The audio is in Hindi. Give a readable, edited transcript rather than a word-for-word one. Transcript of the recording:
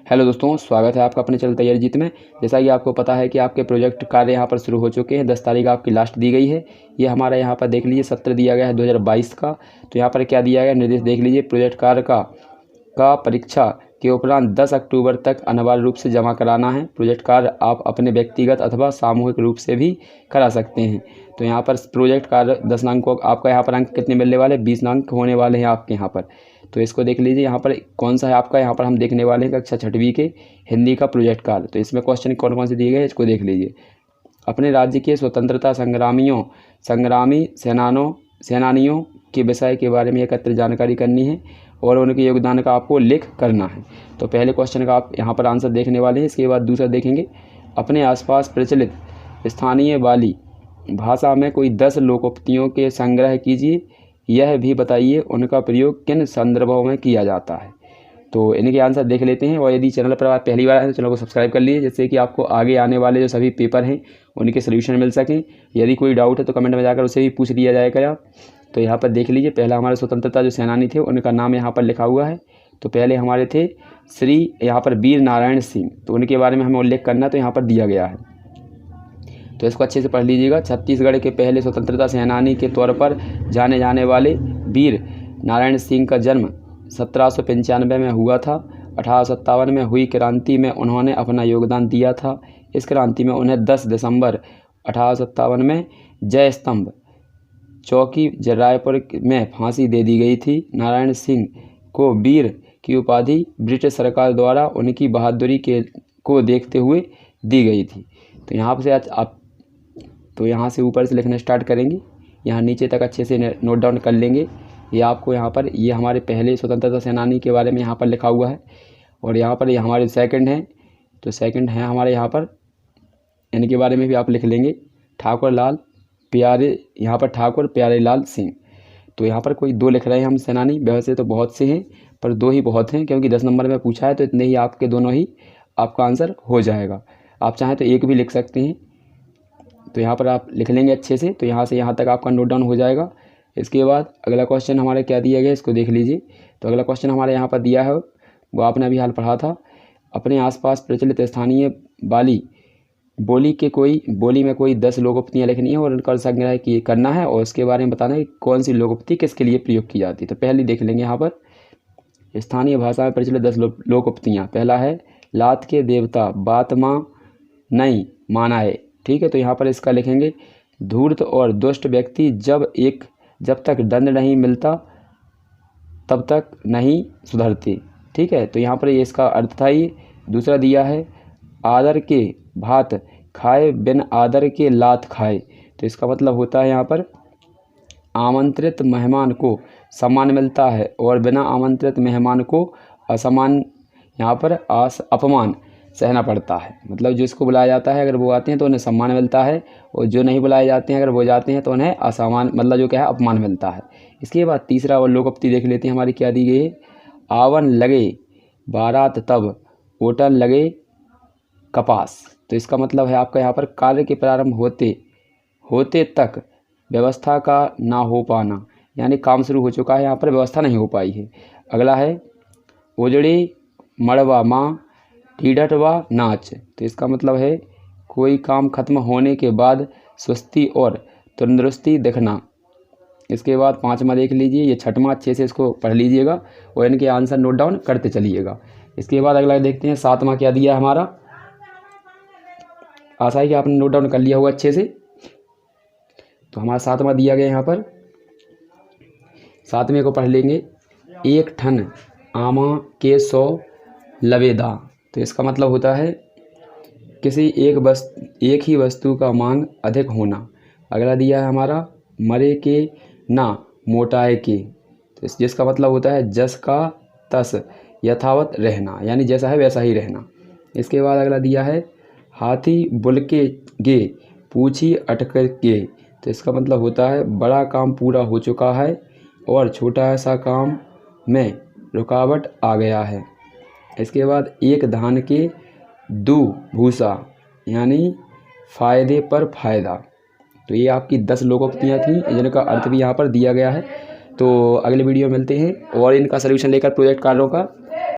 हेलो दोस्तों, स्वागत है आपका अपने चैनल तैयारी जीत में। जैसा कि आपको पता है कि आपके प्रोजेक्ट कार्य यहाँ पर शुरू हो चुके हैं। 10 तारीख आपकी लास्ट दी गई है। ये हमारा यहाँ पर देख लीजिए सत्र दिया गया है 2022 का। तो यहाँ पर क्या दिया गया निर्देश देख लीजिए। प्रोजेक्ट कार्य का परीक्षा के उपरांत 10 अक्टूबर तक अनिवार्य रूप से जमा कराना है। प्रोजेक्ट कार्य आप अपने व्यक्तिगत अथवा सामूहिक रूप से भी करा सकते हैं। तो यहाँ पर प्रोजेक्ट कार्य 10 अंक को आपका यहाँ पर अंक कितने मिलने वाले 20 अंक होने वाले हैं आपके यहाँ पर। तो इसको देख लीजिए यहाँ पर कौन सा है आपका। यहाँ पर हम देखने वाले हैं कक्षा 6वीं के हिंदी का प्रोजेक्ट कार्य। तो इसमें क्वेश्चन कौन कौन से दिए गए हैं इसको देख लीजिए। अपने राज्य के स्वतंत्रता सेनानियों के विषय के बारे में एकत्र जानकारी करनी है और उनके योगदान का आपको लेख करना है। तो पहले क्वेश्चन का आप यहाँ पर आंसर देखने वाले हैं। इसके बाद दूसरा देखेंगे, अपने आसपास प्रचलित स्थानीय वाली भाषा में कोई 10 लोकोक्तियों के संग्रह कीजिए। यह भी बताइए उनका प्रयोग किन संदर्भों में किया जाता है। तो इनके आंसर देख लेते हैं। और यदि चैनल पर आप पहली बार आए तो चैनल को सब्सक्राइब कर लीजिए, जिससे कि आपको आगे आने वाले जो सभी पेपर हैं उनके सोल्यूशन मिल सकें। यदि कोई डाउट है तो कमेंट में जाकर उसे भी पूछ लिया जाएगा आप। तो यहाँ पर देख लीजिए, पहला हमारे स्वतंत्रता जो सेनानी थे उनका नाम यहाँ पर लिखा हुआ है। तो पहले हमारे थे श्री यहाँ पर वीर नारायण सिंह। तो उनके बारे में हमें उल्लेख करना तो यहाँ पर दिया गया है। तो इसको अच्छे से पढ़ लीजिएगा। छत्तीसगढ़ के पहले स्वतंत्रता सेनानी के तौर पर जाने जाने वाले वीर नारायण सिंह का जन्म 1795 में हुआ था। 1857 में हुई क्रांति में उन्होंने अपना योगदान दिया था। इस क्रांति में उन्हें 10 दिसंबर 1857 में जय स्तंभ चौकी रायपुर में फांसी दे दी गई थी। नारायण सिंह को वीर की उपाधि ब्रिटिश सरकार द्वारा उनकी बहादुरी को देखते हुए दी गई थी। तो यहाँ से आज आप यहाँ से ऊपर से लिखना स्टार्ट करेंगे, यहाँ नीचे तक अच्छे से नोट डाउन कर लेंगे। ये आपको यहाँ पर ये हमारे पहले स्वतंत्रता सेनानी के बारे में यहाँ पर लिखा हुआ है। और यहाँ पर ये हमारे सेकंड हैं। तो सेकंड हैं हमारे यहाँ पर, इनके बारे में भी आप लिख लेंगे। यहाँ पर ठाकुर प्यारे लाल सिंह। तो यहाँ पर कोई 2 लिख रहे हैं हम सेनानी, वैसे तो बहुत से हैं पर 2 ही बहुत हैं, क्योंकि 10 नंबर में पूछा है तो इतने ही आपके दोनों ही आपका आंसर हो जाएगा। आप चाहें तो एक भी लिख सकते हैं। तो यहाँ पर आप लिख लेंगे अच्छे से। तो यहाँ से यहाँ तक आपका नोट डाउन हो जाएगा। इसके बाद अगला क्वेश्चन हमारे क्या दिया गया इसको देख लीजिए। तो अगला क्वेश्चन हमारे यहाँ पर दिया है, वो आपने अभी हाल पढ़ा था। अपने आसपास प्रचलित स्थानीय बोली में कोई 10 लोकोक्तियाँ लिखनी है और उनका संग्रह करना है और उसके बारे में बताना है कौन सी लोकोक्ति किसके लिए प्रयोग की जाती है। तो पहले देख लेंगे यहाँ पर स्थानीय भाषा में प्रचलित 10 लोकोक्तियाँ। पहला है लात के देवता बात माँ नहीं माना है। ठीक है, तो यहाँ पर इसका लिखेंगे धूर्त और दुष्ट व्यक्ति जब तक दंड नहीं मिलता तब तक नहीं सुधरते। ठीक है, तो यहाँ पर ये इसका अर्थ था। ये दूसरा दिया है आदर के भात खाए बिन आदर के लात खाए। तो इसका मतलब होता है यहाँ पर आमंत्रित मेहमान को सम्मान मिलता है और बिना आमंत्रित मेहमान को असम्मान यहाँ पर अपमान सहना पड़ता है। मतलब जिसको बुलाया जाता है अगर वो आते हैं तो उन्हें सम्मान मिलता है, और जो नहीं बुलाए जाते हैं अगर वो जाते हैं तो उन्हें असम्मान मतलब जो क्या है अपमान मिलता है। इसके बाद तीसरा और लोकोक्ति देख लेते हैं हमारी क्या दी गई है। आवन लगे बारात तब ओटन लगे कपास। तो इसका मतलब है आपका यहाँ पर कार्य के प्रारंभ होते तक व्यवस्था का ना हो पाना, यानी काम शुरू हो चुका है यहाँ पर व्यवस्था नहीं हो पाई है। अगला है उजड़ी मड़वा माँ ढीढ़ट व नाच। तो इसका मतलब है कोई काम खत्म होने के बाद सुस्ती और तंदुरुस्ती दिखना। इसके बाद 5वां देख लीजिए, ये 6वां अच्छे से इसको पढ़ लीजिएगा और इनके आंसर नोट डाउन करते चलिएगा। इसके बाद अगला देखते हैं 7वां क्या दिया हमारा। आशा है कि आपने नोट डाउन कर लिया होगा अच्छे से। तो हमारा 7वां दिया गया यहाँ पर, 7वें को पढ़ लेंगे। एक ठन आमा के 100 लवेदा। तो इसका मतलब होता है किसी एक ही वस्तु का मांग अधिक होना। अगला दिया है हमारा मरे के ना मोटाए के। तो जिसका मतलब होता है जस का तस यथावत रहना, यानी जैसा है वैसा ही रहना। इसके बाद अगला दिया है हाथी बुलके गे पूछी अटक के। तो इसका मतलब होता है बड़ा काम पूरा हो चुका है और छोटा सा काम में रुकावट आ गया है। इसके बाद एक धान के 2 भूसा, यानी फ़ायदे पर फ़ायदा। तो ये आपकी 10 लोकोक्तियाँ थी जिनका अर्थ भी यहाँ पर दिया गया है। तो अगले वीडियो में मिलते हैं और इनका सलूशन लेकर प्रोजेक्ट कार्यों का।